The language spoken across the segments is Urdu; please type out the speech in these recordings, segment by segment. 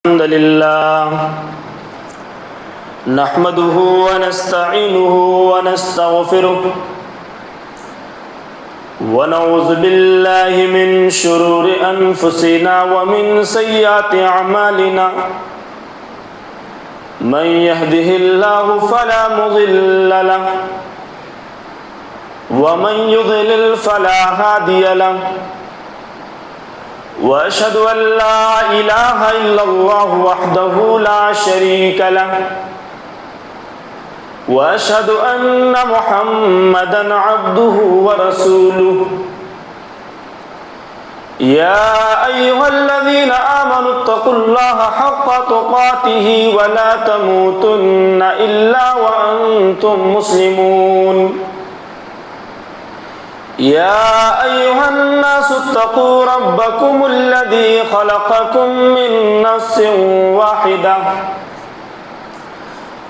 الحمد لله نحمده ونستعينه ونستغفره ونعوذ بالله من شرور أنفسنا ومن سيئات أعمالنا من يهده الله فلا مضل له ومن يضلل فلا هادي له وأشهد أن لا إله إلا الله وحده لا شريك له وأشهد أن محمدًا عبده ورسوله يا أيها الذين آمنوا اتقوا الله حق تقاته ولا تموتن إلا وأنتم مسلمون يا أيها الناس اتقوا ربكم الذي خلقكم من نفس واحدة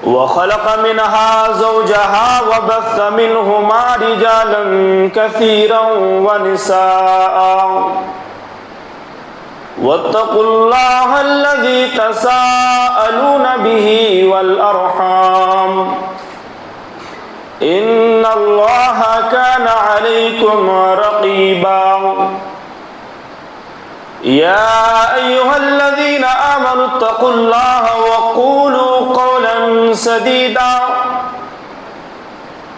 وخلق منها زوجها وبث منهما رجالا كثيرا ونساء واتقوا الله الذي تساءلون به والأرحام إن الله كان عليكم رقيبا يا أيها الذين آمنوا اتقوا الله وقولوا قولا سديدا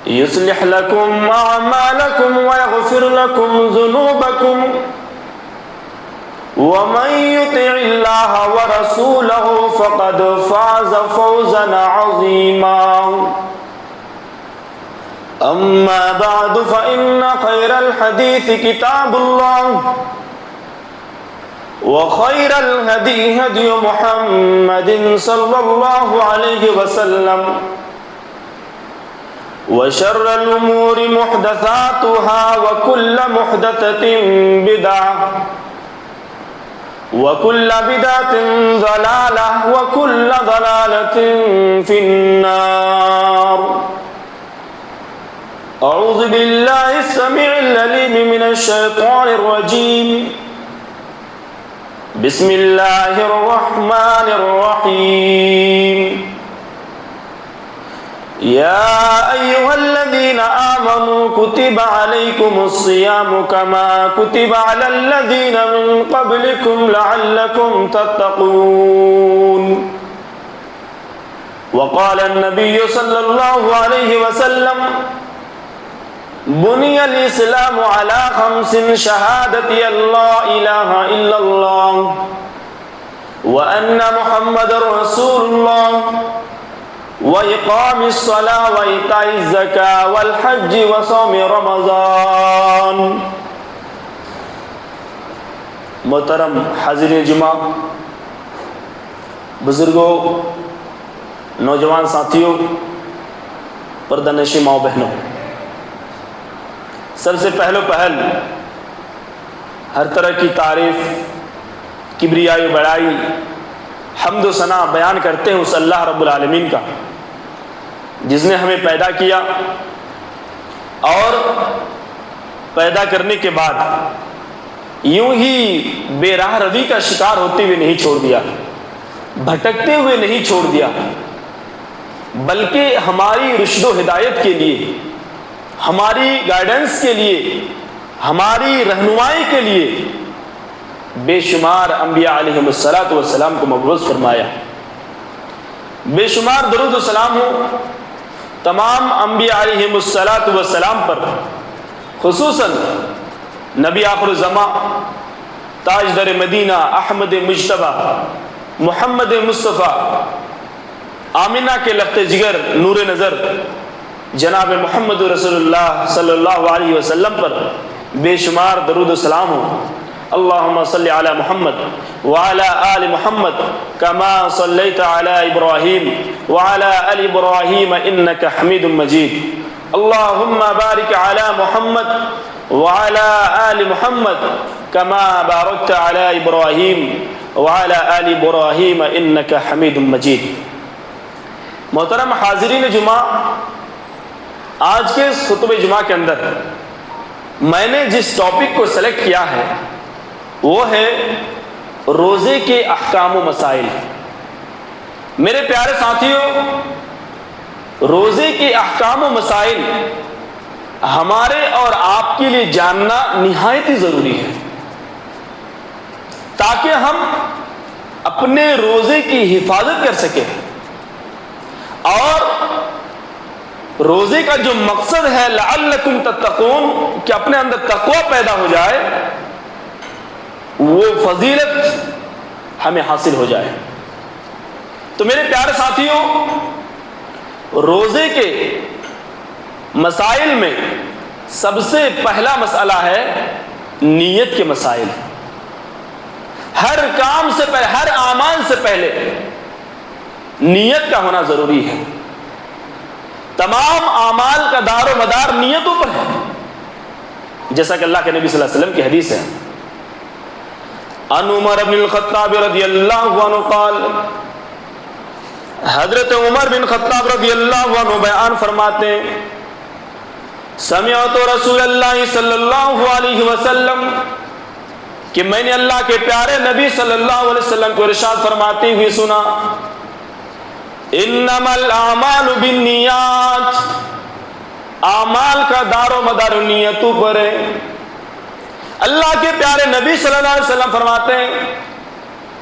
يصلح لكم أعمالكم ويغفر لكم ذنوبكم ومن يطع الله ورسوله فقد فاز فوزا عظيما أما بعد فإن خير الحديث كتاب الله وخير الهدي هدي محمد صلى الله عليه وسلم وشر الأمور محدثاتها وكل محدثة بدعة وكل بدعة ضلالة وكل ضلالة في النار أعوذ بالله السميع العليم من الشيطان الرجيم بسم الله الرحمن الرحيم يا أيها الذين آمنوا كتب عليكم الصيام كما كتب على الذين من قبلكم لعلكم تتقون وقال النبي صلى الله عليه وسلم بني الإسلام على 5 شهادة أن لا إله إلا الله وأن محمد رسول الله وإقام الصلاة وإيتاء الزكاة والحج وصوم رمضان. محترم حاضرین جمعہ، بزرگوں، نوجوان ساتھیوں، پردہ نشین ماؤں بہنوں، سب سے پہل ہر طرح کی تعریف، کبریائی، بڑائی، حمد و ثنا بیان کرتے ہیں اس اللہ رب العالمین کا جس نے ہمیں پیدا کیا اور پیدا کرنے کے بعد یوں ہی بے راہ روی کا شکار ہوتے ہوئے نہیں چھوڑ دیا، بھٹکتے ہوئے نہیں چھوڑ دیا، بلکہ ہماری رشد و ہدایت کے لیے، ہماری گائیڈنس کے لیے، ہماری رہنمائی کے لیے بے شمار انبیاء علیہم السلام کو مبعوث فرمایا. بے شمار درود و سلام ہو تمام انبیاء علیہم السلام پر، خصوصاً نبی آخر الزمان، تاجدار مدینہ، احمد مجتبیٰ، محمد مصطفیٰ، آمینہ کے لخت جگر، نور نظر جناب محمد رسول اللہ صلی اللہ علیہ وسلم پر بے شمار درود و سلام ہو. اللہم صلی علی محمد وعلی آل محمد کما صلیت علی ابراہیم وعلی آل ابراہیم انکا حمید مجید. اللہم بارک علی محمد وعلی آل محمد کما بارکت علی ابراہیم وعلی آل ابراہیم انکا حمید مجید. محترم حاضرین جمعہ، آج کے اس خطبہ جمعہ کے اندر میں نے جس ٹاپک کو سلیکٹ کیا ہے وہ ہے روزے کے احکام و مسائل۔ میرے پیارے ساتھیوں، روزے کے احکام و مسائل ہمارے اور آپ کے لیے جاننا نہایت ہی ضروری ہے، تاکہ ہم اپنے روزے کی حفاظت کر سکیں اور روزے کا جو مقصد ہے لعلکم تتقون، کہ اپنے اندر تقوی پیدا ہو جائے، وہ فضیلت ہمیں حاصل ہو جائے۔ تو میرے پیارے ساتھیوں، روزے کے مسائل میں سب سے پہلا مسئلہ ہے نیت کے مسائل۔ ہر کام سے پہلے، ہر اعمال سے پہلے نیت کا ہونا ضروری ہے۔ تمام اعمال کا دار و مدار نیتوں پر ہے، جیسا کہ اللہ کے نبی صلی اللہ علیہ وسلم کی حدیث ہے، عن عمر بن الخطاب رضی اللہ عنہ قال، حضرت عمر بن خطاب رضی اللہ عنہ بیان فرماتے ہیں، سمعت رسول اللہ صلی اللہ علیہ وسلم، کہ میں نے اللہ کے پیارے نبی صلی اللہ علیہ وسلم کو ارشاد فرماتے ہوئے سنا، انما الاعمال بالنیات، اعمال کا دار و مدار نیتوں پر ہے۔ اللہ کے پیارے نبی صلی اللہ علیہ وسلم فرماتے ہیں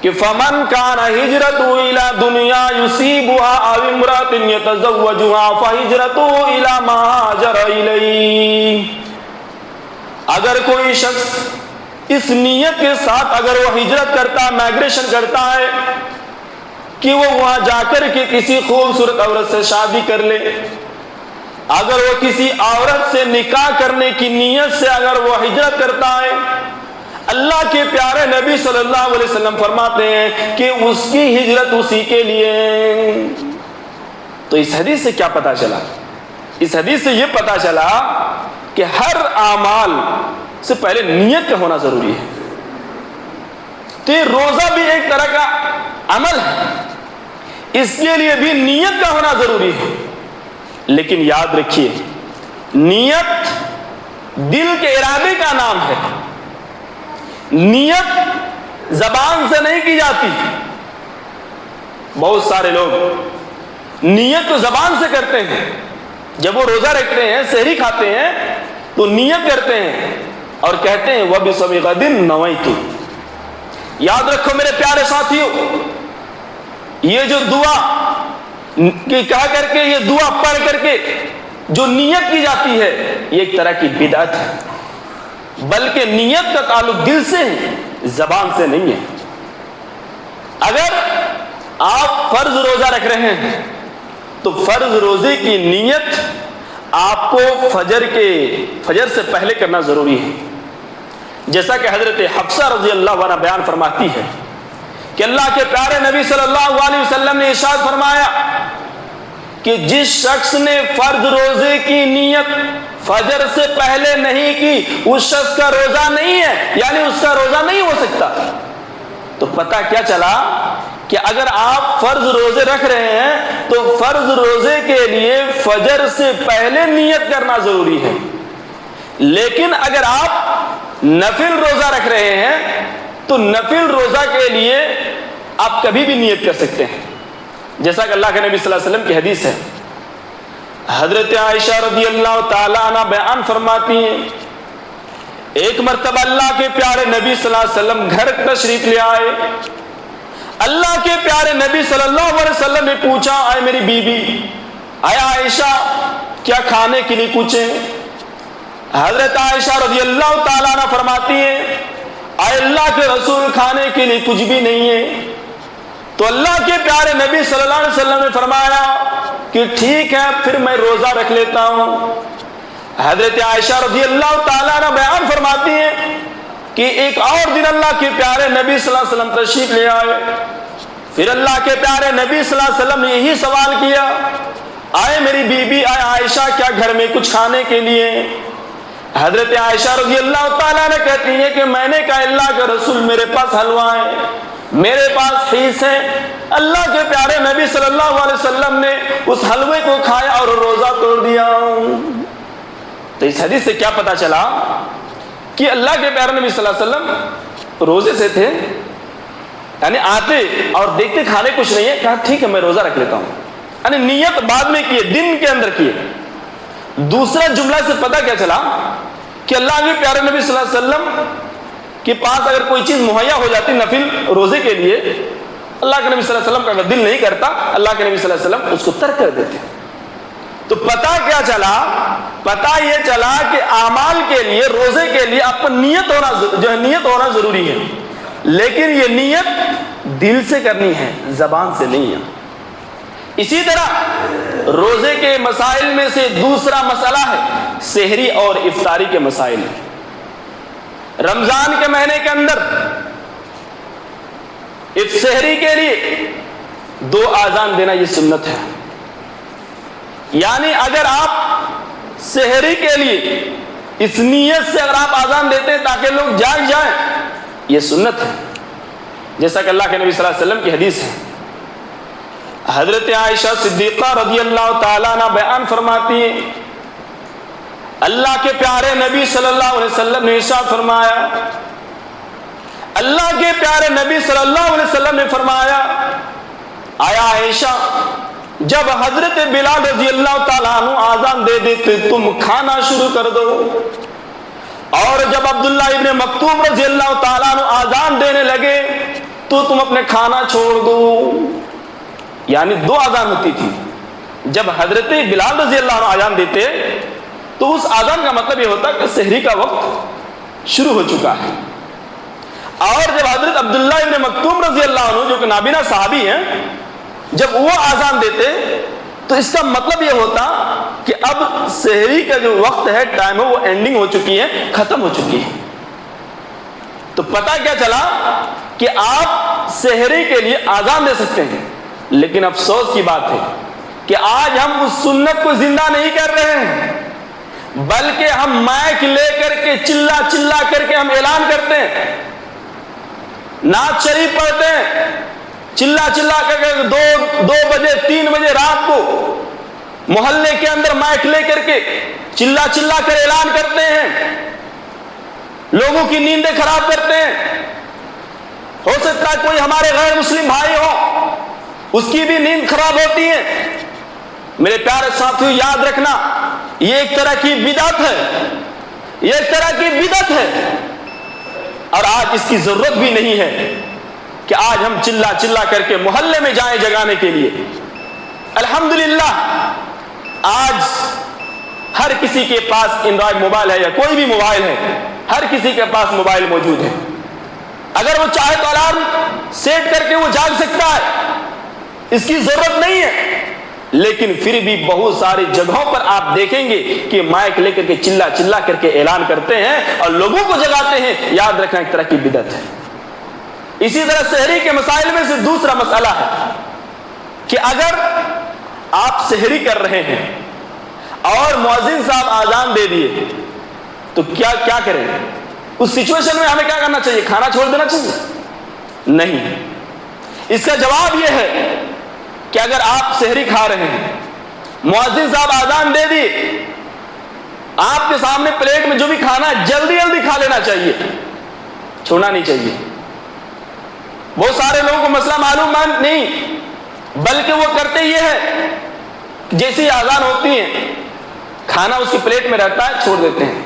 کہ فمن کان ہجرتہ الی دنیا یصیبها او امرأۃ یتزوجها فہجرتہ الی ما ہاجر الیہ، اگر کوئی شخص اس نیت کے ساتھ اگر وہ ہجرت کرتا ہے، مائگریشن کرتا ہے کہ وہ وہاں جا کر کے کسی خوبصورت عورت سے شادی کر لے، اگر وہ کسی عورت سے نکاح کرنے کی نیت سے اگر وہ ہجرت کرتا ہے، اللہ کے پیارے نبی صلی اللہ علیہ وسلم فرماتے ہیں کہ اس کی ہجرت اسی کے لیے۔ تو اس حدیث سے کیا پتا چلا؟ اس حدیث سے یہ پتا چلا کہ ہر اعمال سے پہلے نیت کا ہونا ضروری ہے۔ تو یہ روزہ بھی ایک طرح کا عمل ہے، اس کے لیے بھی نیت کا ہونا ضروری ہے، لیکن یاد رکھیے نیت دل کے ارادے کا نام ہے، نیت زبان سے نہیں کی جاتی۔ بہت سارے لوگ نیت تو زبان سے کرتے ہیں، جب وہ روزہ رکھتے ہیں، سحری کھاتے ہیں تو نیت کرتے ہیں اور کہتے ہیں وَبِصَوْمِ غَدٍ نَوَيْتُ۔ یاد رکھو میرے پیارے ساتھیوں، یہ جو دعا کہا کر کے، یہ دعا پڑھ کر کے جو نیت کی جاتی ہے، یہ ایک طرح کی بدعت ہے، بلکہ نیت کا تعلق دل سے ہے، زبان سے نہیں ہے۔ اگر آپ فرض روزہ رکھ رہے ہیں تو فرض روزے کی نیت آپ کو فجر سے پہلے کرنا ضروری ہے، جیسا کہ حضرت حفصہ رضی اللہ عنہ بیان فرماتی ہے کہ اللہ کے پیارے نبی صلی اللہ علیہ وسلم نے ارشاد فرمایا کہ جس شخص نے فرض روزے کی نیت فجر سے پہلے نہیں کی، اس شخص کا روزہ نہیں ہے، یعنی اس کا روزہ نہیں ہو سکتا۔ تو پتہ کیا چلا کہ اگر آپ فرض روزے رکھ رہے ہیں تو فرض روزے کے لیے فجر سے پہلے نیت کرنا ضروری ہے، لیکن اگر آپ نفل روزہ رکھ رہے ہیں تو نفل روزہ کے لیے آپ کبھی بھی نیت کر سکتے ہیں، جیسا کہ اللہ کے نبی صلی اللہ علیہ وسلم کی حدیث ہے۔ حضرت عائشہ رضی اللہ تعالیٰ عنہ بیان فرماتی ہیں، ایک مرتبہ اللہ کے پیارے نبی صلی اللہ علیہ وسلم گھر تشریف لے آئے، اللہ کے پیارے نبی صلی اللہ علیہ وسلم نے پوچھا، اے میری بیوی، اے عائشہ، کیا کھانے کے لیے کچھ ہے؟ حضرت عائشہ رضی اللہ تعالیٰ عنہ فرماتی ہیں، اے اللہ کے رسول، کھانے کے لیے کچھ بھی نہیں ہے۔ تو اللہ کے پیارے نبی صلی اللہ علیہ وسلم نے فرمایا کہ ٹھیک ہے، پھر میں روزہ رکھ لیتا ہوں۔ حضرت عائشہ رضی اللہ تعالیٰ عنہ بیان فرماتی ہیں کہ ایک اور دن اللہ کے پیارے نبی صلی اللہ علیہ وسلم تشریف لے آئے، پھر اللہ کے پیارے نبی صلی اللہ علیہ وسلم نے یہی سوال کیا، آئے میری بیوی، آئے عائشہ، کیا گھر میں کچھ کھانے کے لیے؟ حضرت عائشہ رضی اللہ تعالیٰ نے کہتی ہیں کہ میں نے کہا اللہ کا رسول، میرے پاس حلوہ ہے، میرے پاس خیس ہے۔ اللہ کے پیارے نبی صلی اللہ علیہ وسلم نے اس حلوے کو کھایا اور روزہ توڑ دیا۔ تو اس حدیث سے کیا پتا چلا کہ اللہ کے پیارے نبی صلی اللہ علیہ وسلم روزے سے تھے، یعنی آتے اور دیکھتے کھانے کچھ نہیں ہے، کہا ٹھیک ہے میں روزہ رکھ لیتا ہوں، یعنی نیت بعد میں کیے، دن کے اندر کیے۔ دوسرا جملہ سے پتہ کیا چلا کہ اللہ کے پیارے نبی صلی اللہ علیہ وسلم کے پاس اگر کوئی چیز مہیا ہو جاتی نفل روزے کے لیے، اللہ کے نبی صلی اللہ علیہ وسلم کا اگر دل نہیں کرتا، اللہ کے نبی صلی اللہ علیہ وسلم اس کو ترک کر دیتے۔ تو پتہ کیا چلا؟ پتہ یہ چلا کہ اعمال کے لیے، روزے کے لیے آپ کو نیت ہونا جو ہے نیت ہونا ضروری ہے، لیکن یہ نیت دل سے کرنی ہے، زبان سے نہیں ہے۔ اسی طرح روزے کے مسائل میں سے دوسرا مسئلہ ہے سحری اور افطاری کے مسائل۔ رمضان کے مہینے کے اندر سحری کے لیے 2 آذان دینا یہ سنت ہے، یعنی اگر آپ سحری کے لیے اس نیت سے اگر آپ آذان دیتے ہیں تاکہ لوگ جاگ جائیں، یہ سنت ہے، جیسا کہ اللہ کے نبی صلی اللہ علیہ وسلم کی حدیث ہے۔ حضرت عائشہ صدیقہ رضی اللہ تعالیٰ عنہ بیان فرماتی ہیں، اللہ کے پیارے نبی صلی اللہ علیہ وسلم نے ارشاد فرمایا، اللہ کے پیارے نبی صلی اللہ علیہ وسلم نے فرمایا، آیا عائشہ جب حضرت بلال رضی اللہ تعالیٰ عنہ آذان دے دیتے تم کھانا شروع کر دو، اور جب عبداللہ ابن مکتوم رضی اللہ تعالیٰ عنہ آذان دینے لگے تو تم اپنے کھانا چھوڑ دو۔ یعنی 2 آذان ہوتی تھی، جب حضرت بلال رضی اللہ عنہ آذان دیتے تو اس آذان کا مطلب یہ ہوتا کہ سحری کا وقت شروع ہو چکا ہے، اور جب حضرت عبداللہ ابن مکتوم رضی اللہ عنہ جو کہ نابینا صحابی ہیں جب وہ آذان دیتے تو اس کا مطلب یہ ہوتا کہ اب سحری کا جو وقت ہے، ٹائم ہے، وہ اینڈنگ ہو چکی ہے، ختم ہو چکی ہے۔ تو پتہ کیا چلا کہ آپ سحری کے لیے آذان دے سکتے ہیں، لیکن افسوس کی بات ہے کہ آج ہم اس سنت کو زندہ نہیں کر رہے ہیں، بلکہ ہم مائک لے کر کے چلا چلا کر کے ہم اعلان کرتے ہیں، نعت شریف پڑھتے ہیں، چلا چلا کر کے 2 بجے 3 بجے رات کو محلے کے اندر مائک لے کر کے چلا چلا کر اعلان کرتے ہیں، لوگوں کی نیندیں خراب کرتے ہیں۔ ہو سکتا ہے کوئی ہمارے غیر مسلم بھائی ہو، اس کی بھی نیند خراب ہوتی ہے۔ میرے پیارے ساتھیوں، یاد رکھنا یہ ایک طرح کی بدعت ہے، یہ ایک طرح کی بدعت ہے، اور آج اس کی ضرورت بھی نہیں ہے کہ آج ہم چلا چلا کر کے محلے میں جائیں جگانے کے لیے۔ الحمدللہ آج ہر کسی کے پاس اینڈرائڈ موبائل ہے یا کوئی بھی موبائل ہے، ہر کسی کے پاس موبائل موجود ہے، اگر وہ چاہے تو الارم سیٹ کر کے وہ جاگ سکتا ہے، اس کی ضرورت نہیں ہے۔ لیکن پھر بھی بہت ساری جگہوں پر آپ دیکھیں گے کہ مائک لے کر کے چلا چلا کر کے اعلان کرتے ہیں اور لوگوں کو جگاتے ہیں۔ یاد رکھنا ایک طرح کی بدعت ہے۔ اسی طرح سحری کے مسائل میں سے دوسرا مسئلہ ہے کہ اگر آپ سحری کر رہے ہیں اور مؤذن صاحب آذان دے دیے تو کیا کریں؟ اس سچویشن میں ہمیں کیا کرنا چاہیے؟ کھانا چھوڑ دینا چاہیے؟ نہیں، اس کا جواب یہ ہے کہ اگر آپ سحری کھا رہے ہیں، مؤذن صاحب آذان دے دی، آپ کے سامنے پلیٹ میں جو بھی کھانا ہے جلدی جلدی کھا لینا چاہیے، چھوڑنا نہیں چاہیے۔ بہت سارے لوگوں کو مسئلہ معلوم نہیں، بلکہ وہ کرتے یہ ہے جیسی آذان ہوتی ہے کھانا اس کی پلیٹ میں رہتا ہے چھوڑ دیتے ہیں۔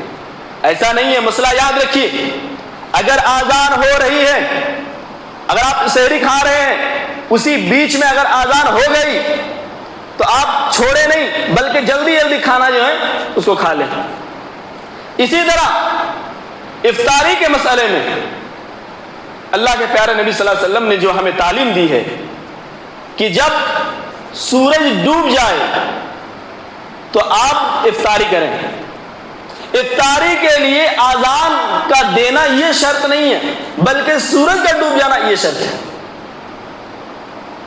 ایسا نہیں ہے، مسئلہ یاد رکھیے، اگر آذان ہو رہی ہے، اگر آپ سحری کھا رہے ہیں، اسی بیچ میں اگر آذان ہو گئی تو آپ چھوڑے نہیں بلکہ جلدی جلدی کھانا جو ہے اس کو کھا لیں۔ اسی طرح افطاری کے مسئلے میں اللہ کے پیارے نبی صلی اللہ علیہ وسلم نے جو ہمیں تعلیم دی ہے کہ جب سورج ڈوب جائے تو آپ افطاری کریں۔ افطاری کے لیے آذان کا دینا یہ شرط نہیں ہے، بلکہ سورج کا ڈوب جانا یہ شرط ہے،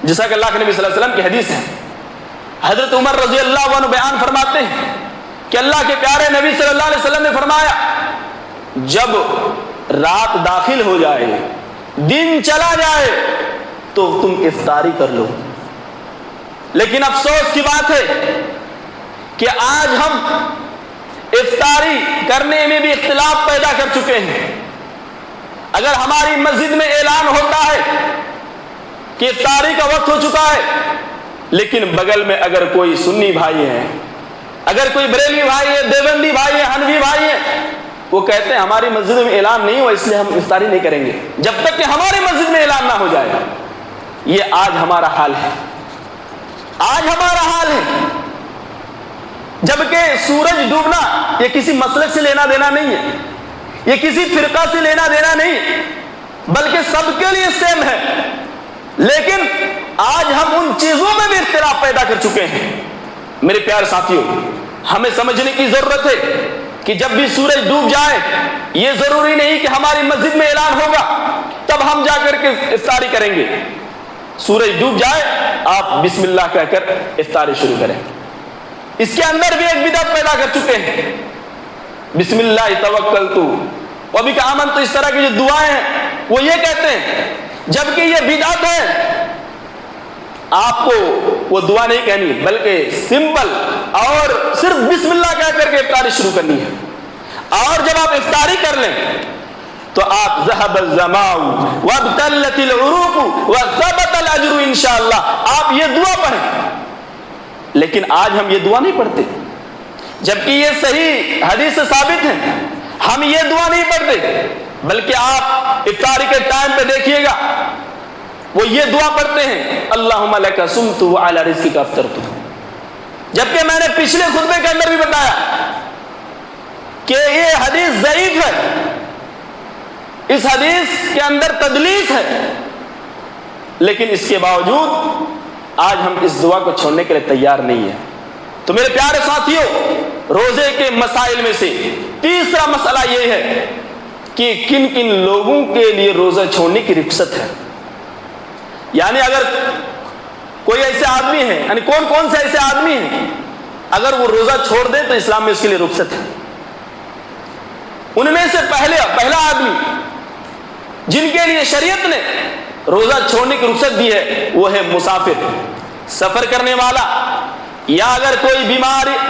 جیسا کہ اللہ کے نبی صلی اللہ علیہ وسلم کی حدیث ہے۔ حضرت عمر رضی اللہ عنہ بیان فرماتے ہیں کہ اللہ کے پیارے نبی صلی اللہ علیہ وسلم نے فرمایا، جب رات داخل ہو جائے، دن چلا جائے تو تم افطاری کر لو۔ لیکن افسوس کی بات ہے کہ آج ہم افطاری کرنے میں بھی اختلاف پیدا کر چکے ہیں۔ اگر ہماری مسجد میں اعلان ہوتا ہے کہ افطاری کا وقت ہو چکا ہے، لیکن بغل میں اگر کوئی سنی بھائی ہے، اگر کوئی بریلوی بھائی ہے، دیوبندی بھائی ہے، حنفی بھائی ہے، وہ کہتے ہیں ہماری مسجد میں اعلان نہیں ہوا اس لیے ہم افطاری نہیں کریں گے جب تک کہ ہماری مسجد میں اعلان نہ ہو جائے. یہ آج ہمارا حال ہے، آج ہمارا حال ہے. جبکہ سورج ڈوبنا یہ کسی مسلک سے لینا دینا نہیں ہے، یہ کسی فرقہ سے لینا دینا نہیں، بلکہ سب کے لیے سیم ہے. لیکن آج ہم ان چیزوں میں بھی اختلاف پیدا کر چکے ہیں. میرے پیارے ساتھیوں، ہمیں سمجھنے کی ضرورت ہے کہ جب بھی سورج ڈوب جائے یہ ضروری نہیں کہ ہماری مسجد میں اعلان ہوگا تب ہم جا کر کے افطاری کریں گے. سورج ڈوب جائے آپ بسم اللہ کہہ کر افطاری شروع کریں. اس کے اندر بھی ایک بدعت پیدا کر چکے ہیں. بسم اللہ توکلت وبک آمنت، اس طرح کی جو دعائیں ہیں وہ یہ کہتے ہیں، جبکہ یہ بدعت ہے. آپ کو وہ دعا نہیں کہنی بلکہ سمپل اور صرف بسم اللہ کہہ کر کے افطاری شروع کرنی ہے. اور جب آپ افطاری کر لیں تو آپ ذهب الظمأ وابتلت العروق وثبت الاجر انشاءاللہ، آپ یہ دعا پڑھیں. لیکن آج ہم یہ دعا نہیں پڑھتے، جبکہ یہ صحیح حدیث سے ثابت ہے. ہم یہ دعا نہیں پڑھتے، بلکہ آپ افطاری کے ٹائم پہ دیکھیے گا وہ یہ دعا پڑھتے ہیں، اللہم لک صمت وعلی رزقک افطرت. جبکہ میں نے پچھلے خطبے کے اندر بھی بتایا کہ یہ حدیث ضعیف ہے، اس حدیث کے اندر تدلیس ہے. لیکن اس کے باوجود آج ہم اس دعا کو چھوڑنے کے لیے تیار نہیں ہیں. تو میرے پیارے ساتھیوں، روزے کے مسائل میں سے تیسرا مسئلہ یہ ہے کہ کن کن لوگوں کے لیے روزہ چھوڑنے کی رخصت ہے. یعنی اگر کوئی ایسے آدمی ہے، یعنی کون کون سے ایسے آدمی ہیں اگر وہ روزہ چھوڑ دے تو اسلام میں اس کے لیے رخصت ہے. ان میں سے پہلا آدمی جن کے لیے شریعت نے روزہ چھوڑنے کی رخصت دی ہے وہ ہے مسافر، سفر کرنے والا، یا اگر کوئی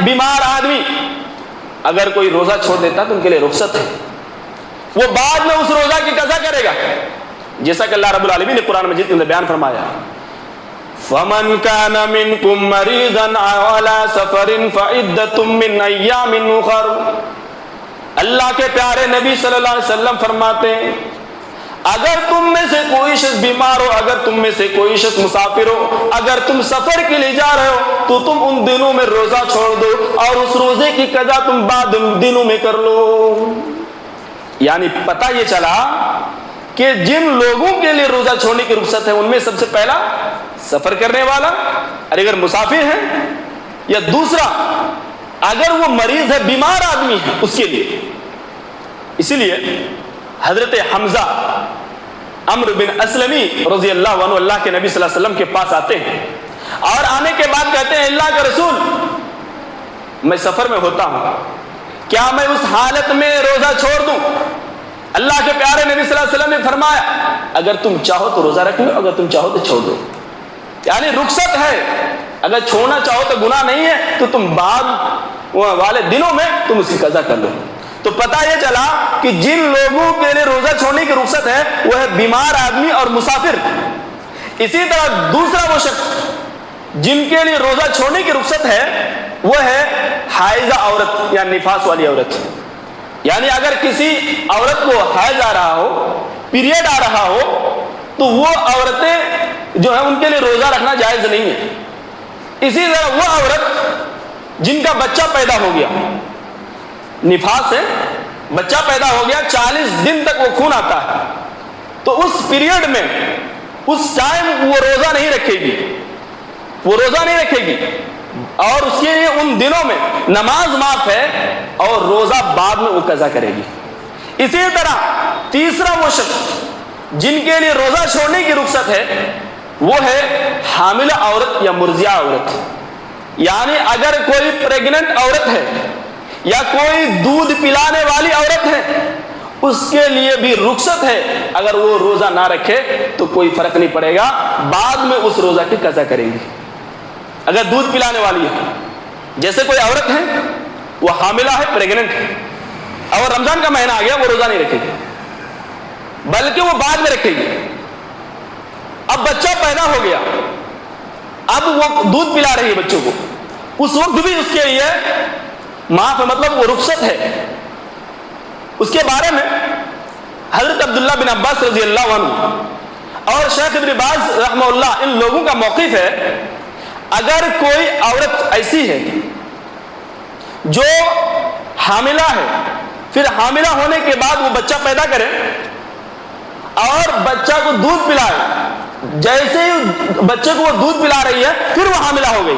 بیمار آدمی اگر کوئی روزہ چھوڑ دیتا تو ان کے لیے رخصت ہے. وہ بعد میں اس روزہ کی قضا کرے گا، جیسا کہ اللہ رب العالمین نے قرآن مجید کے اندر بیان فرمایا، فَمَنْ كَانَ مِنْكُمْ مَرِيضًا عَلَى سَفَرٍ فَعِدَّةٌ مِّنْ أَيَّامٍ أُخَرَ. اللہ کے پیارے نبی صلی اللہ علیہ وسلم فرماتے ہیں اگر تم میں سے کوئی شخص بیمار ہو، اگر تم میں سے کوئی شخص مسافر ہو، اگر تم سفر کے لیے جا رہے ہو تو تم ان دنوں میں روزہ چھوڑ دو اور اس روزے کی قضا تم بعد دنوں میں کر لو. یعنی پتہ یہ چلا کہ جن لوگوں کے لیے روزہ چھوڑنے کی رخصت ہے ان میں سب سے پہلا سفر کرنے والا، اور اگر مسافر ہے، یا دوسرا اگر وہ مریض ہے، بیمار آدمی ہے، اس کے لیے. اسی لیے حضرت حمزہ عمرو بن اسلمی رضی اللہ عنہ اللہ کے نبی صلی اللہ علیہ وسلم کے پاس آتے ہیں اور آنے کے بعد کہتے ہیں اللہ کے رسول میں سفر میں ہوتا ہوں، کیا میں اس حالت میں روزہ چھوڑ دوں؟ اللہ کے پیارے نبی صلی اللہ علیہ وسلم نے فرمایا اگر تم چاہو تو روزہ رکھ لو، اگر تم چاہو تو چھوڑ دو. یعنی رخصت ہے، اگر چھوڑنا چاہو تو گناہ نہیں ہے، تو تم بعد والے دنوں میں تم اس کی قضا کر لو. تو پتہ یہ چلا کہ جن لوگوں کے لیے روزہ چھوڑنے کی رخصت ہے وہ ہے بیمار آدمی اور مسافر. اسی طرح دوسرا وہ شخص جن کے لیے روزہ چھوڑنے کی رخصت ہے وہ ہے حائضہ عورت یا نفاس والی عورت. یعنی اگر کسی عورت کو حیض آ رہا ہو، پیریڈ آ رہا ہو، تو وہ عورتیں جو ہیں ان کے لیے روزہ رکھنا جائز نہیں ہے. اسی طرح وہ عورت جن کا بچہ پیدا ہو گیا، نفاس ہے، بچہ پیدا ہو گیا، 40 دن تک وہ خون آتا ہے، تو اس پیریڈ میں اس ٹائم وہ روزہ نہیں رکھے گی، وہ روزہ نہیں رکھے گی، اور اس کے لیے ان دنوں میں نماز معاف ہے اور روزہ بعد میں وہ قضا کرے گی. اسی طرح تیسرا وہ شخص جن کے لیے روزہ چھوڑنے کی رخصت ہے وہ ہے حاملہ عورت یا مرضعہ عورت. یعنی اگر کوئی پریگننٹ عورت ہے یا کوئی دودھ پلانے والی عورت ہے اس کے لیے بھی رخصت ہے، اگر وہ روزہ نہ رکھے تو کوئی فرق نہیں پڑے گا، بعد میں اس روزہ کی قضا کریں گی. اگر دودھ پلانے والی ہے، جیسے کوئی عورت ہے وہ حاملہ ہے، پریگننٹ ہے، اور رمضان کا مہینہ آ گیا، وہ روزہ نہیں رکھے گی بلکہ وہ بعد میں رکھے گی. اب بچہ پیدا ہو گیا، اب وہ دودھ پلا رہی ہے بچوں کو، اس وقت بھی اس کے لیے معاف ہے، مطلب وہ رخصت ہے۔ اس کے بارے میں حضرت عبداللہ بن عباس رضی اللہ عنہ اور شیخ ابن باز رحمہ اللہ ان لوگوں کا موقف ہے، اگر کوئی عورت ایسی ہے جو حاملہ ہے، پھر حاملہ ہونے کے بعد وہ بچہ پیدا کرے اور بچہ کو دودھ پلائے، جیسے ہی بچے کو وہ دودھ پلا رہی ہے پھر وہ حاملہ ہو گئی،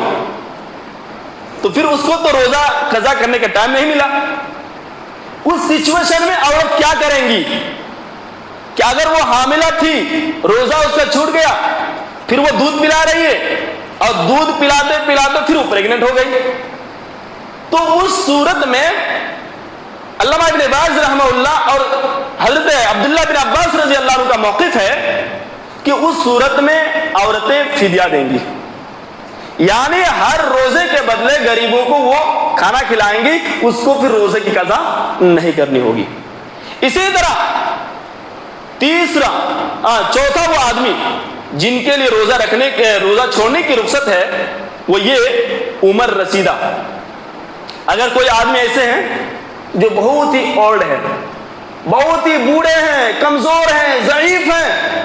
تو پھر اس کو تو روزہ قضا کرنے کا ٹائم نہیں ملا۔ اس سچویشن میں عورت کیا کریں گی کہ اگر وہ حاملہ تھی، روزہ اس کا چھوٹ گیا، پھر وہ دودھ پلا رہی ہے اور دودھ پلاتے پلاتے پھر وہ پریگننٹ ہو گئی، تو اس صورت میں علامہ ابن باز رحمہ اللہ اور حضرت عبداللہ بن عباس رضی اللہ عنہ کا موقف ہے کہ اس صورت میں عورتیں فدیہ دیں گی، یعنی ہر روزے کے بدلے غریبوں کو وہ کھانا کھلائیں گی، اس کو پھر روزے کی قضا نہیں کرنی ہوگی۔ اسی طرح چوتھا وہ آدمی جن کے لیے روزہ چھوڑنے کی رخصت ہے وہ یہ عمر رسیدہ۔ اگر کوئی آدمی ایسے ہیں جو بہت ہی اولڈ ہے، بہت ہی بوڑھے ہیں، کمزور ہیں، ضعیف ہیں،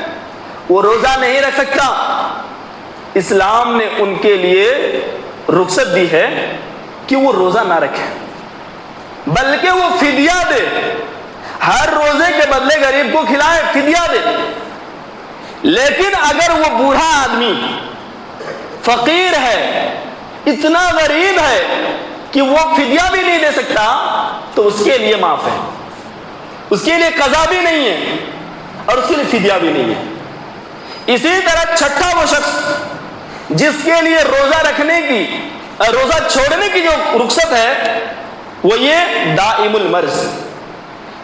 وہ روزہ نہیں رکھ سکتا، اسلام نے ان کے لیے رخصت دی ہے کہ وہ روزہ نہ رکھے، بلکہ وہ فدیہ دے، ہر روزے کے بدلے غریب کو کھلائے، فدیہ دے۔ لیکن اگر وہ بوڑھا آدمی فقیر ہے، اتنا غریب ہے کہ وہ فدیہ بھی نہیں دے سکتا، تو اس کے لیے معاف ہے، اس کے لیے قضا بھی نہیں ہے اور اس کے لیے فدیہ بھی نہیں ہے۔ اسی طرح چھٹا وہ شخص جس کے لیے روزہ چھوڑنے کی جو رخصت ہے وہ یہ دائم المرض،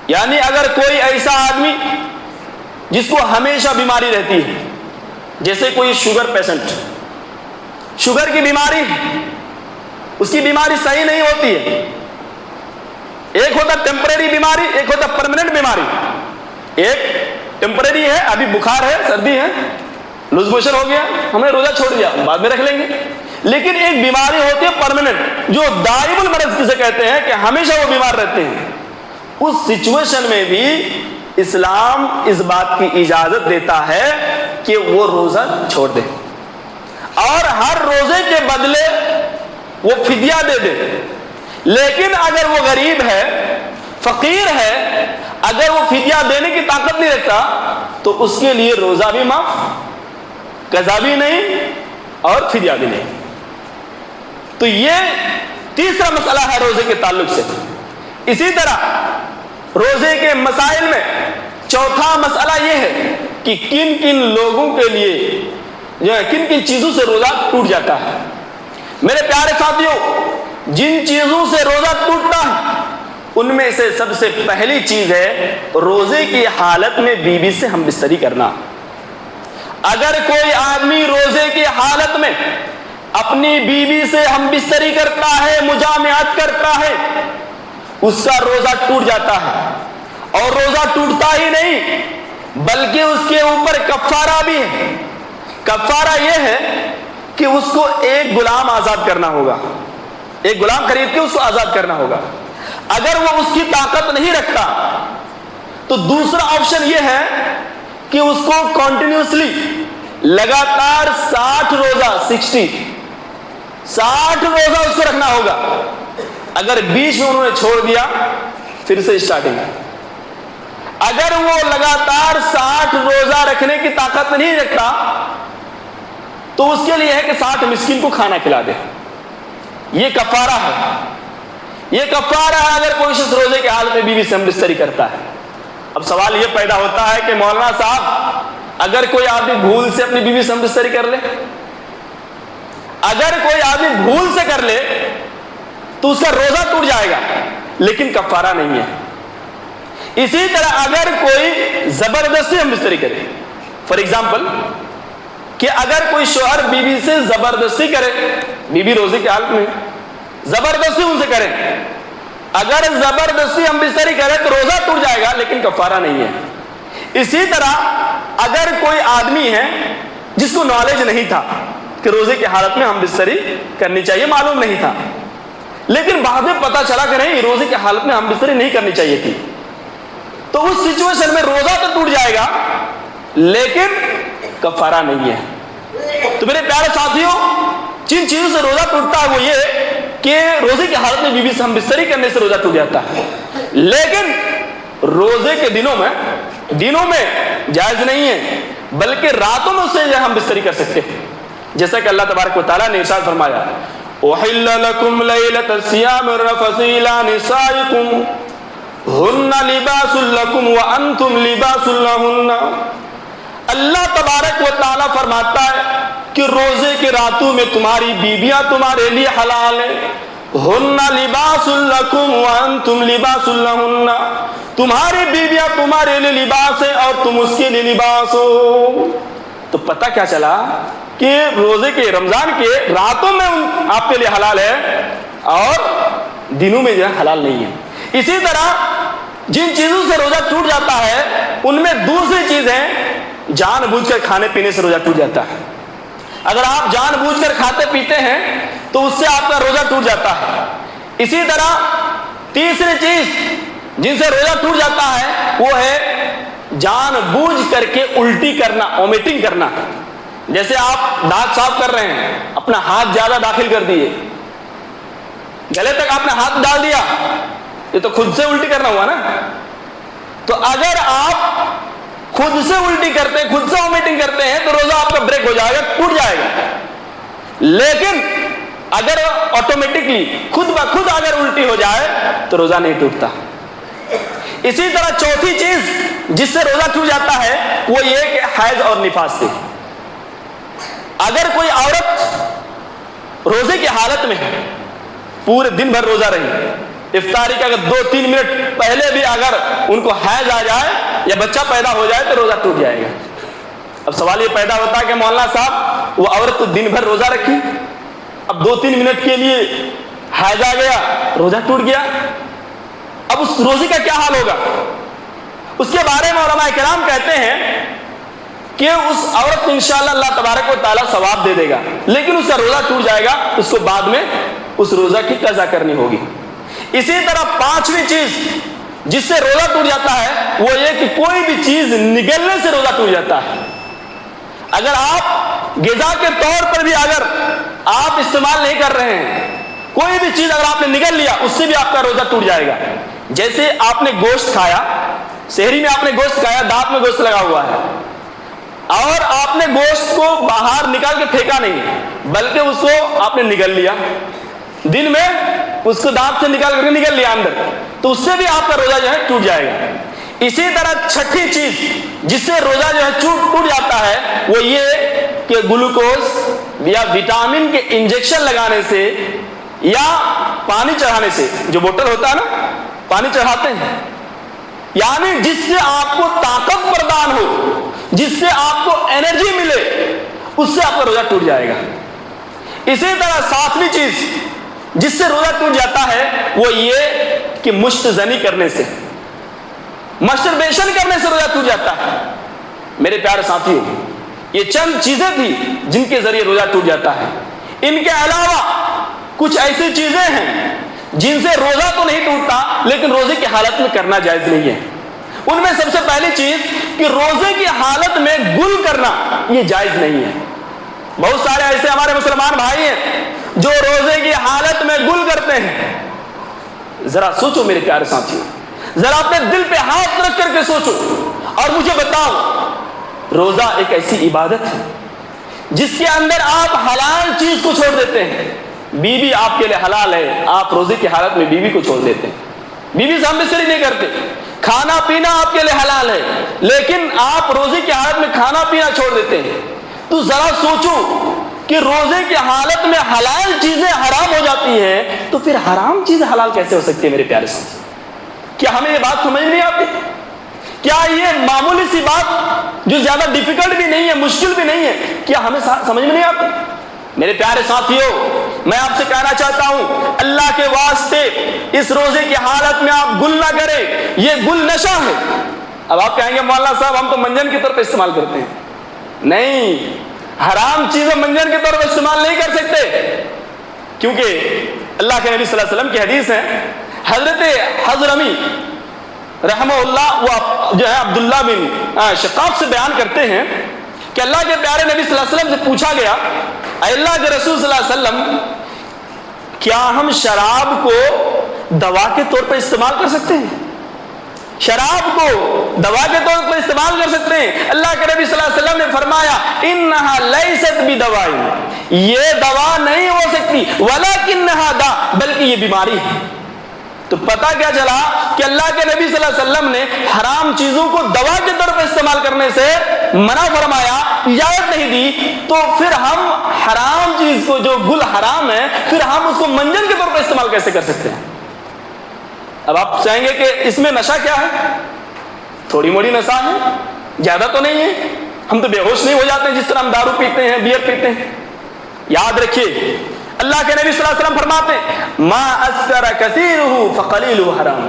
یعنی اگر کوئی ایسا آدمی جس کو ہمیشہ بیماری رہتی ہے، جیسے کوئی شوگر پیشنٹ، شوگر کی بیماری، اس کی بیماری صحیح نہیں ہوتی ہے، ایک ہوتا ٹیمپریری بیماری، ایک ہوتا پرماننٹ بیماری، ایک ٹیمپریری ہے، ابھی بخار ہے، سردی ہے، لوز موشن ہو گیا، ہم نے روزہ چھوڑ دیا، بعد میں رکھ لیں گے، لیکن ایک بیماری ہوتی ہے پرماننٹ جو دائم المرض کسے کہتے ہیں کہ ہمیشہ وہ بیمار رہتے ہیں، اس سچویشن میں بھی اسلام اس بات کی اجازت دیتا ہے کہ وہ روزہ چھوڑ دے اور ہر روزے کے بدلے وہ فدیہ دے دے۔ لیکن اگر وہ غریب ہے، فقیر ہے، اگر وہ فدیہ دینے کی طاقت نہیں رکھتا تو اس کے لیے روزہ بھی معاف، قضا بھی نہیں اور فدیہ بھی نہیں۔ تو یہ تیسرا مسئلہ ہے روزے کے تعلق سے۔ اسی طرح روزے کے مسائل میں چوتھا مسئلہ یہ ہے کہ کن کن لوگوں کے لیے کن کن چیزوں سے روزہ ٹوٹ جاتا ہے۔ میرے پیارے ساتھیوں، جن چیزوں سے روزہ ٹوٹتا ہے ان میں سے سب سے پہلی چیز ہے روزے کی حالت میں بیوی سے ہم بستری کرنا۔ اگر کوئی آدمی روزے کی حالت میں اپنی بیوی سے ہم بستری کرتا ہے، مجامعت کرتا ہے، اس کا روزہ ٹوٹ جاتا ہے، اور روزہ ٹوٹتا ہی نہیں بلکہ اس کے اوپر کفارہ بھی ہے۔ کفارہ یہ ہے کہ اس کو ایک غلام آزاد کرنا ہوگا، ایک غلام خرید کے اس کو آزاد کرنا ہوگا۔ اگر وہ اس کی طاقت نہیں رکھتا تو دوسرا آپشن یہ ہے کہ اس کو کنٹینیوسلی لگاتار 60 روزہ 60 روزہ اس کو رکھنا ہوگا۔ اگر بیچ میں انہوں نے چھوڑ دیا پھر سے اسٹارٹنگ۔ اگر وہ لگاتار 60 روزہ رکھنے کی طاقت نہیں رکھتا تو اس کے لیے ہے کہ 60 مسکین کو کھانا کھلا دے، یہ کفارہ ہے۔ یہ کفارہ ہے اگر کوئی شخص روزے کے حالت میں بیوی سے ہم بستری کرتا ہے۔ اب سوال یہ پیدا ہوتا ہے کہ مولانا صاحب اگر کوئی آدمی بھول سے اپنی بیوی سے ہم بستری کر لے، اگر کوئی آدمی بھول سے کر لے تو اس کا روزہ ٹوٹ جائے گا لیکن کفارہ نہیں ہے۔ اسی طرح اگر کوئی زبردستی ہم بستری کرے، فار ایگزامپل کہ اگر کوئی شوہر بیوی سے زبردستی کرے، بیوی روزے کے حالت میں زبردستی ان سے کرے، اگر زبردستی ہم بستری کرے تو روزہ ٹوٹ جائے گا لیکن کفارہ نہیں ہے۔ اسی طرح اگر کوئی آدمی ہے جس کو نالج نہیں تھا کہ روزے کی حالت میں ہم بستری کرنی چاہیے، معلوم نہیں تھا، لیکن بعد میں پتا چلا کہ نہیں، روزے کی حالت میں ہم بستری نہیں کرنی چاہیے تھی، تو اس سچویشن میں روزہ تو ٹوٹ جائے گا لیکن کفارہ نہیں ہے۔ تو میرے پیارے ساتھیوں، جن چیزوں سے روزہ ٹوٹتا ہے وہ یہ کہ روزے کی حالت میں بیوی سے ہم بستری کرنے سے روزہ ٹوٹ جاتا ہے، لیکن روزے کے دنوں میں جائز نہیں ہے، بلکہ راتوں میں اسے ہم بستری کر سکتے ہیں، جیسا کہ اللہ تبارک و تعالیٰ نے ارشاد فرمایا احل لکم لیلۃ الصیام الرفث الی نسائکم ہن لباس لکم وانتم لباس لہن۔ اللہ تبارک و تعالیٰ فرماتا ہے کہ روزے کے راتوں میں تمہاری بیویاں تمہارے لیے حلال ہیں، ہن لباس لکم وانتم لباس لہن، تمہاری بیویاں تمہارے لیے لباس ہیں اور تم اس کے لیے لباس ہو۔ تو پتہ کیا چلا کہ روزے کے رمضان کے راتوں میں آپ کے لیے حلال ہے اور دنوں میں جو ہے حلال نہیں ہے۔ اسی طرح جن چیزوں سے روزہ ٹوٹ جاتا ہے ان میں دوسری چیزیں جان بوجھ کر کھانے پینے سے روزہ ٹوٹ جاتا ہے۔ اگر آپ جان بوجھ کر کھاتے پیتے ہیں تو اس سے آپ کا روزہ ٹوٹ جاتا ہے۔ اسی طرح تیسری چیز جن سے روزہ ٹوٹ جاتا ہے وہ ہے جان بوجھ کر کے الٹی کرنا، وومیٹنگ کرنا۔ جیسے آپ دانت صاف کر رہے ہیں، اپنا ہاتھ زیادہ داخل کر دیے، گلے تک آپ نے ہاتھ ڈال دیا، یہ تو خود سے الٹی کرنا ہوا نا۔ تو اگر آپ خود سے الٹی کرتے ہیں، خود سے وومیٹنگ کرتے ہیں تو روزہ آپ کا بریک ہو جائے گا، ٹوٹ جائے گا۔ لیکن اگر آٹومیٹکلی خود بخود اگر الٹی ہو جائے تو روزہ نہیں ٹوٹتا۔ اسی طرح چوتھی چیز جس سے روزہ ٹوٹ جاتا ہے وہ یہ کہ حیض اور نفاس سے۔ اگر کوئی عورت روزے کی حالت میں پورے دن بھر روزہ رہی، افطاری کے اگر 2-3 منٹ پہلے بھی اگر ان کو حیض آ جائے یا بچہ پیدا ہو جائے تو روزہ ٹوٹ جائے گا۔ اب سوال یہ پیدا ہوتا ہے کہ مولانا صاحب وہ عورت تو دن بھر روزہ رکھی، اب 2-3 منٹ کے لیے حیض آ گیا، روزہ ٹوٹ گیا، اب اس روزے کا کیا حال ہوگا؟ اس کے بارے میں علماء کرام کہتے ہیں کہ اس عورت کو انشاءاللہ اللہ تبارک و تعالیٰ ثواب دے دے گا، لیکن اس کا روزہ ٹوٹ جائے گا، اس کو بعد میں اس روزہ کی قضا کرنی ہوگی۔ اسی طرح پانچویں چیز جس سے روزہ ٹوٹ جاتا ہے وہ یہ کہ کوئی بھی چیز نگلنے سے روزہ ٹوٹ جاتا ہے۔ اگر آپ غذا کے طور پر بھی اگر آپ استعمال نہیں کر رہے ہیں، کوئی بھی چیز اگر آپ نے نگل لیا اس سے بھی آپ کا روزہ ٹوٹ جائے گا۔ جیسے آپ نے گوشت کھایا، سحری میں آپ نے گوشت کھایا، دانت میں گوشت لگا ہوا ہے، اور آپ نے گوشت کو باہر نکال کے پھینکا نہیں بلکہ اس کو آپ نے نگل لیا، دن میں اس کو دانت سے نکال کر کے نگل لیا اندر، تو اس سے بھی آپ کا روزہ جو ہے ٹوٹ جائے گا۔ اسی طرح چھٹی چیز جس سے روزہ جو ہے ٹوٹ جاتا ہے وہ یہ کہ گلوکوز یا وٹامن کے انجیکشن لگانے سے یا پانی چڑھانے سے، جو بوتل ہوتا ہے نا پانی چڑھاتے ہیں، یعنی جس سے آپ کو طاقت پردان ہو، جس سے آپ کو انرجی ملے، اس سے آپ کا روزہ ٹوٹ جائے گا۔ اسی طرح ساتویں چیز جس سے روزہ ٹوٹ جاتا ہے وہ یہ کہ مشت زنی کرنے سے، مسٹربیشن کرنے سے روزہ ٹوٹ جاتا ہے۔ میرے پیارے ساتھیوں، یہ چند چیزیں تھی جن کے ذریعے روزہ ٹوٹ جاتا ہے۔ ان کے علاوہ کچھ ایسی چیزیں ہیں جن سے روزہ تو نہیں ٹوٹتا لیکن روزے کی حالت میں کرنا جائز نہیں ہے۔ ان میں سب سے پہلی چیز کہ روزے کی حالت میں گل کرنا یہ جائز نہیں ہے۔ بہت سارے ایسے ہمارے مسلمان بھائی ہیں جو روزے کی حالت میں گل کرتے ہیں۔ ذرا سوچو میرے پیارے ساتھیوں، ذرا اپنے دل پہ ہاتھ رکھ کر کے سوچو اور مجھے بتاؤ، روزہ ایک ایسی عبادت ہے جس کے اندر آپ حلال چیز کو چھوڑ دیتے ہیں۔ بیوی آپ کے لیے حلال ہے، آپ روزے کی حالت میں بیوی کو چھوڑ دیتے ہیں، بیوی سے ہم بستری نہیں کرتے۔ کھانا پینا آپ کے لیے حلال ہے لیکن آپ روزے کی حالت میں کھانا پینا چھوڑ دیتے ہیں۔ تو ذرا سوچو کہ روزے کی حالت میں حلال چیزیں حرام ہو جاتی ہیں تو پھر حرام چیزیں حلال کیسے ہو سکتی ہے؟ میرے پیارے ساتھی، کیا ہمیں یہ بات سمجھ نہیں آتی؟ کیا یہ معمولی سی بات جو زیادہ ڈیفیکلٹ بھی نہیں ہے، مشکل بھی نہیں ہے، کیا ہمیں سمجھ میں نہیں آتی؟ میرے پیارے ساتھیوں، میں آپ سے کہنا چاہتا ہوں اللہ کے واسطے اس روزے کی حالت میں آپ گل نہ کریں، یہ گل نشہ ہے۔ اب آپ کہیں گے مولانا صاحب ہم تو منجن کے طور پہ استعمال کرتے ہیں۔ نہیں، حرام چیزیں منجن کے طور پر استعمال نہیں کر سکتے، کیونکہ اللہ کے نبی صلی اللہ علیہ وسلم کی حدیث ہے، حضرت حضرمی رحمہ اللہ وہ جو ہے عبداللہ بن شقاق سے بیان کرتے ہیں کہ اللہ کے پیارے نبی صلی اللہ علیہ وسلم سے پوچھا گیا، اے اللہ کے رسول صلی اللہ علیہ وسلم، کیا ہم شراب کو دوا کے طور پر استعمال کر سکتے ہیں؟ شراب کو دوا کے طور پر استعمال کر سکتے ہیں؟ اللہ کے نبی صلی اللہ علیہ وسلم نے فرمایا، انہا لیست بدواء، یہ دوا نہیں ہو سکتی، ولکنہا دا، بلکہ یہ بیماری ہے۔ تو پتہ کیا چلا کہ اللہ کے نبی صلی اللہ علیہ وسلم نے حرام چیزوں کو دوا کے طور پر استعمال کرنے سے منع فرمایا، اجازت نہیں دی، تو پھر ہم حرام چیز کو جو گل حرام ہے پھر ہم اس کو منجن کے طور پر استعمال کیسے کر سکتے ہیں؟ اب آپ چاہیں گے کہ اس میں نشہ کیا ہے؟ تھوڑی موڑی نشہ ہے، زیادہ تو نہیں ہے، ہم تو بے ہوش نہیں ہو جاتے ہیں جس طرح ہم دارو پیتے ہیں، بیئر پیتے ہیں۔ یاد رکھیے اللہ کے نبی صلی اللہ علیہ وسلم فرماتے ہیں، ما اسکر کثیرہ فقلیلہ حرام،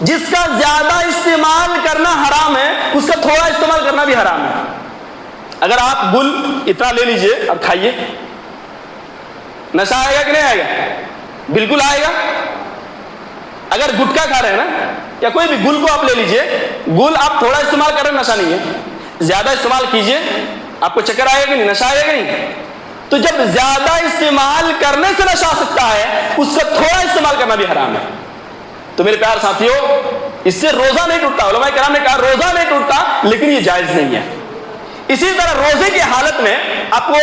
جس کا زیادہ استعمال کرنا حرام ہے اس کا تھوڑا استعمال کرنا بھی حرام ہے۔ اگر آپ گل اتنا لے لیجئے اور کھائیے، نشہ آئے گا کہ نہیں آئے گا؟ بالکل آئے گا۔ اگر گٹکا کھا رہے ہیں نا یا کوئی بھی گل کو آپ لے لیجئے، گل آپ تھوڑا استعمال کر رہے ہیں، نشہ نہیں ہے، زیادہ استعمال کیجئے، آپ کو چکر آئے گا نہیں، نشہ آئے گا نہیں؟ تو جب زیادہ استعمال کرنے سے نشہ آ سکتا ہے اس کا تھوڑا استعمال کرنا بھی حرام ہے۔ تو میرے پیار ساتھیوں، اس سے روزہ نہیں ٹوٹتا، علماء کرام نے کہا روزہ نہیں ٹوٹتا، لیکن یہ جائز نہیں ہے۔ اسی طرح روزے کی حالت میں آپ کو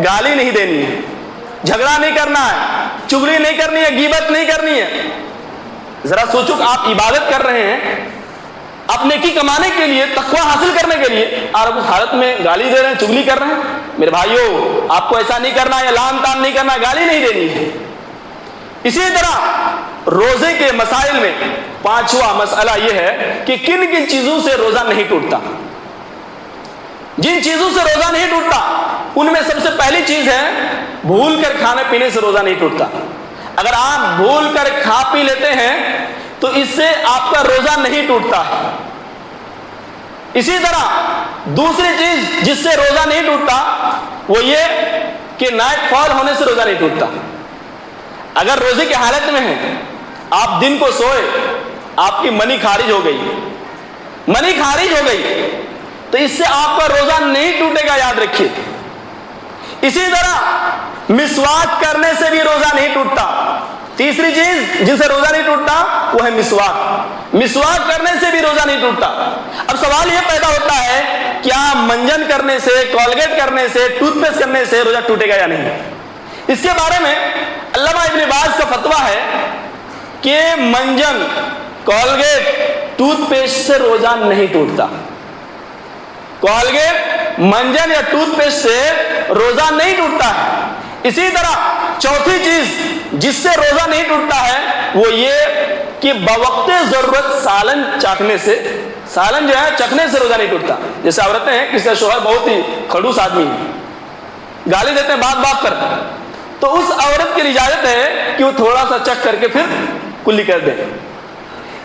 گالی نہیں دینی ہے، جھگڑا نہیں کرنا ہے، چغلی نہیں کرنی ہے، غیبت نہیں کرنی ہے۔ ذرا سوچو کہ آپ عبادت کر رہے ہیں، آپ نیکی کمانے کے لیے، تقوی حاصل کرنے کے لیے، اور آپ اس حالت میں گالی دے رہے ہیں، چغلی کر رہے ہیں۔ میرے بھائیوں، آپ کو ایسا نہیں کرنا ہے، لان تان نہیں کرنا، گالی نہیں دینی ہے۔ اسی طرح روزے کے مسائل میں پانچواں مسئلہ یہ ہے کہ کن کن چیزوں سے روزہ نہیں ٹوٹتا۔ جن چیزوں سے روزہ نہیں ٹوٹتا ان میں سب سے پہلی چیز ہے بھول کر کھانے پینے سے روزہ نہیں ٹوٹتا۔ اگر آپ بھول کر کھا پی لیتے ہیں تو اس سے آپ کا روزہ نہیں ٹوٹتا ہے۔ اسی طرح دوسری چیز جس سے روزہ نہیں ٹوٹتا وہ یہ کہ نائٹ فال ہونے سے روزہ نہیں ٹوٹتا۔ اگر روزے کی حالت میں ہیں، آپ دن کو سوئے، آپ کی منی خارج ہو گئی، منی خارج ہو گئی، تو اس سے آپ کا روزہ نہیں ٹوٹے گا، یاد رکھیے۔ اسی طرح مسواک کرنے سے بھی روزہ نہیں ٹوٹتا۔ تیسری چیز جن سے روزہ نہیں ٹوٹتا وہ ہے مسواک، مسواک کرنے سے بھی روزہ نہیں ٹوٹتا۔ اب سوال یہ پیدا ہوتا ہے کیا منجن کرنے سے، کولگیٹ کرنے سے، ٹوتھ پیسٹ کرنے سے روزہ ٹوٹے گا یا نہیں؟ اس کے بارے میں علامہ ابن باز کا فتویٰ ہے کہ منجن، کولگیٹ، ٹوتھ پیسٹ سے روزہ نہیں ٹوٹتا۔ کولگیٹ، منجن یا ٹوتھ پیسٹ سے روزہ نہیں ٹوٹتا ہے۔ اسی طرح چوتھی چیز جس سے روزہ نہیں ٹوٹتا ہے وہ یہ کہ بوقت ضرورت سالن چاکھنے سے، سالن جو ہے چکھنے سے روزہ نہیں ٹوٹتا۔ جیسے عورتیں ہیں، کسی کا شوہر بہت ہی خڑوس آدمی ہے، گالی دیتے ہیں بات بات پر، تو اس عورت کی اجازت ہے کہ وہ تھوڑا سا چکھ کر کے پھر کلی کر دے۔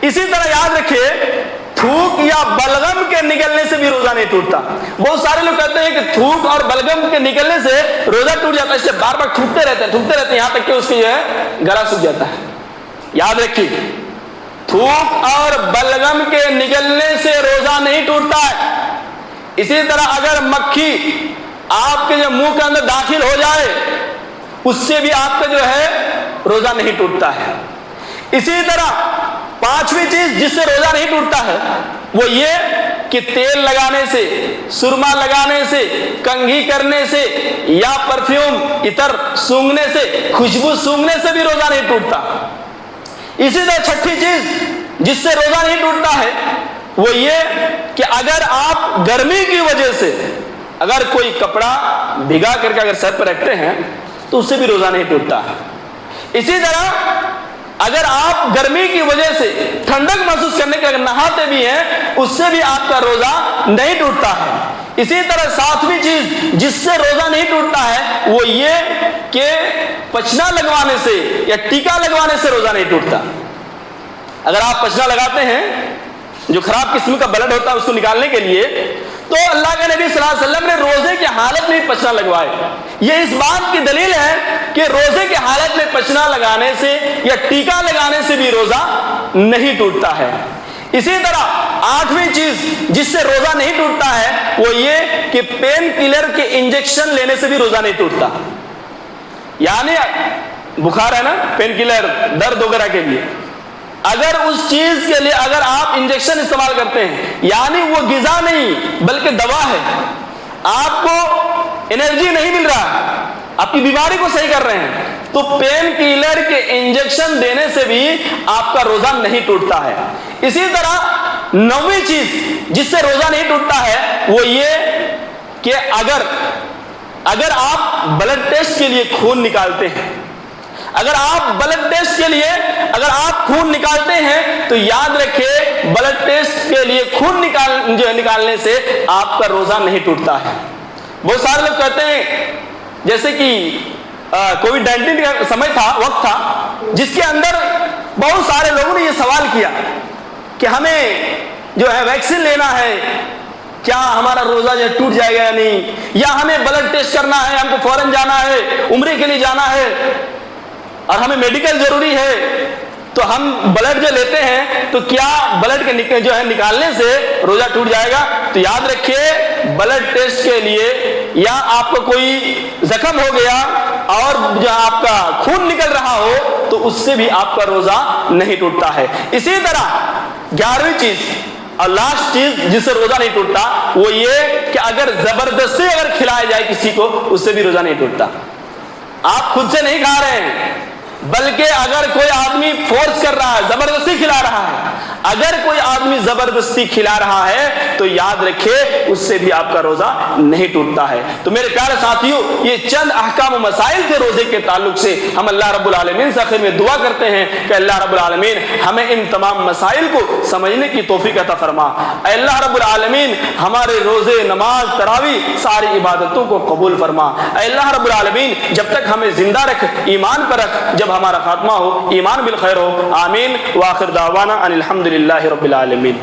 اسی طرح یاد رکھیے تھوک یا بلغم کے نکلنے سے بھی روزہ نہیں ٹوٹتا۔ بہت سارے لوگ کہتے ہیں کہ تھوک اور بلغم کے نکلنے سے روزہ ٹوٹ جاتا ہے، اس سے بار بار تھوکتے رہتے ہیں یہاں تک کہ اس کی جو ہے گلا سوکھ جاتا ہے۔ یاد رکھیے تھوک اور بلغم کے نکلنے سے روزہ نہیں ٹوٹتا ہے۔ اسی طرح اگر مکھی آپ کے جو منہ کے اندر داخل ہو جائے اس سے بھی آپ کا جو ہے روزہ نہیں ٹوٹتا ہے۔ اسی طرح پانچویں چیز جس سے روزہ نہیں ٹوٹتا ہے وہ یہ کہ تیل لگانے سے، سرما لگانے سے، کنگھی کرنے سے یا پرفیوم عطر سونگھنے سے، خوشبو سونگھنے سے بھی روزہ نہیں ٹوٹتا۔ اسی طرح چھٹی چیز جس سے روزہ نہیں ٹوٹتا ہے وہ یہ کہ اگر آپ گرمی کی وجہ سے اگر کوئی کپڑا بھگا کر کے اگر سر پر رکھتے ہیں تو اس سے بھی روزہ نہیں ٹوٹتا ہے۔ اسی طرح اگر آپ گرمی کی وجہ سے ٹھنڈک محسوس کرنے کے اگر نہاتے بھی ہیں اس سے بھی آپ کا روزہ نہیں ٹوٹتا ہے۔ اسی طرح ساتویں چیز جس سے روزہ نہیں ٹوٹتا ہے وہ یہ کہ پچنا لگوانے سے یا ٹیکا لگوانے سے روزہ نہیں ٹوٹتا۔ اگر آپ پچنا لگاتے ہیں جو خراب قسم کا بلڈ ہوتا ہے اس کو نکالنے کے لیے، تو تو اللہ کے نبی صلی اللہ علیہ وسلم نے روزے کی حالت میں پچنا لگوائے. یہ اس بات کی دلیل ہے کہ روزے کی حالت میں پچنا لگانے سے یا ٹیکا لگانے سے بھی روزہ نہیں ٹوٹتا ہے. اسی طرح 8ویں چیز جس سے روزہ نہیں ٹوٹتا ہے وہ یہ کہ پین کلر کے انجیکشن لینے سے بھی روزہ نہیں ٹوٹتا. یعنی بخار ہے نا، پین کلر درد وغیرہ کے لیے، اگر اس چیز کے لیے اگر آپ انجیکشن استعمال کرتے ہیں، یعنی وہ غذا نہیں بلکہ دوا ہے، آپ کو انرجی نہیں مل رہا، آپ کی بیماری کو صحیح کر رہے ہیں، تو پین کلر کے انجیکشن دینے سے بھی آپ کا روزہ نہیں ٹوٹتا ہے. اسی طرح 9ویں چیز جس سے روزہ نہیں ٹوٹتا ہے وہ یہ کہ اگر آپ بلڈ ٹیسٹ کے لیے خون نکالتے ہیں، اگر آپ بلڈ ٹیسٹ کے لیے اگر آپ خون نکالتے ہیں تو یاد رکھیں بلڈ ٹیسٹ کے لیے خون نکالنے سے آپ کا روزہ نہیں ٹوٹتا ہے. بہت سارے لوگ کہتے ہیں، جیسے کہ کووڈ-19 کا سمے تھا، وقت تھا، جس کے اندر بہت سارے لوگوں نے یہ سوال کیا کہ ہمیں جو ہے ویکسین لینا ہے، کیا ہمارا روزہ جو ٹوٹ جائے گا یا نہیں، یا ہمیں بلڈ ٹیسٹ کرنا ہے، ہم کو فوراً جانا ہے، عمرے کے لیے جانا ہے اور ہمیں میڈیکل ضروری ہے، تو ہم بلڈ جو لیتے ہیں تو کیا بلڈ کے جو ہے نکالنے سے روزہ ٹوٹ جائے گا؟ تو یاد رکھیے بلڈ ٹیسٹ کے لیے یا آپ کو کوئی زخم ہو گیا اور جو آپ کا خون نکل رہا ہو تو اس سے بھی آپ کا روزہ نہیں ٹوٹتا ہے. اسی طرح 11ویں چیز اور لاسٹ چیز جس سے روزہ نہیں ٹوٹتا وہ یہ کہ اگر زبردستی اگر کھلایا جائے کسی کو، اس سے بھی روزہ نہیں ٹوٹتا. آپ خود سے نہیں کھا رہے ہیں بلکہ اگر کوئی آدمی فورس کر رہا ہے، زبردستی کھلا رہا ہے، اگر کوئی آدمی زبردستی کھلا رہا ہے تو یاد رکھے اس سے بھی آپ کا روزہ نہیں ٹوٹتا ہے. تو میرے پیارے ساتھیوں، یہ چند احکام و مسائل تھے روزے کے تعلق سے. ہم اللہ رب العالمین سے آخر میں دعا کرتے ہیں کہ اللہ رب العالمین ہمیں ان تمام مسائل کو سمجھنے کی توفیق عطا فرما. اے اللہ رب العالمین ہمارے روزے، نماز، تراویح ساری عبادتوں کو قبول فرما. اے اللہ رب العالمین جب تک ہمیں زندہ رکھ، ایمان پر رکھ، جب ہمارا خاتمہ ہو ایمان بالخیر ہو. آمین. وآخر دعوانا ان الحمد للہ رب العالمین.